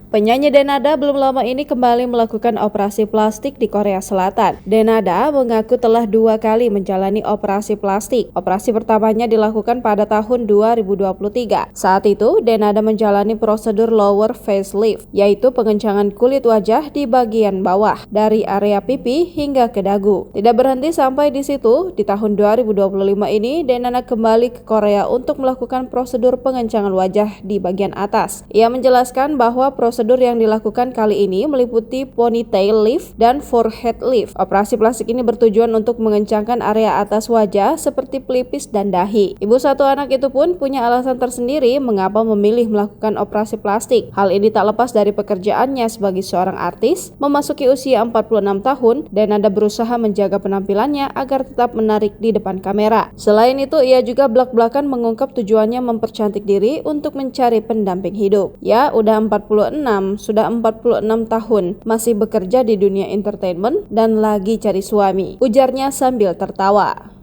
Penyanyi Denada belum lama ini kembali melakukan operasi plastik di Korea Selatan. Denada mengaku telah 2 kali menjalani operasi plastik. Operasi pertamanya dilakukan pada tahun 2023. Saat itu, Denada menjalani prosedur lower facelift, yaitu pengencangan kulit wajah di bagian bawah, dari area pipi hingga ke dagu. Tidak berhenti sampai di situ, di tahun 2025 ini, Denada kembali ke Korea untuk melakukan prosedur pengencangan wajah di bagian atas. Ia menjelaskan bahwa prosedur yang dilakukan kali ini meliputi ponytail lift dan forehead lift. Operasi plastik ini bertujuan untuk mengencangkan area atas wajah seperti pelipis dan dahi. Ibu satu anak itu pun punya alasan tersendiri mengapa memilih melakukan operasi plastik. Hal ini tak lepas dari pekerjaannya sebagai seorang artis, memasuki usia 46 tahun, dan ada berusaha menjaga penampilannya agar tetap menarik di depan kamera. Selain itu, ia juga belak-belakan mengungkap tujuannya mempercantik diri untuk mencari pendamping hidup. Ya, udah 46 tahun, masih bekerja di dunia entertainment dan lagi cari suami, ujarnya sambil tertawa.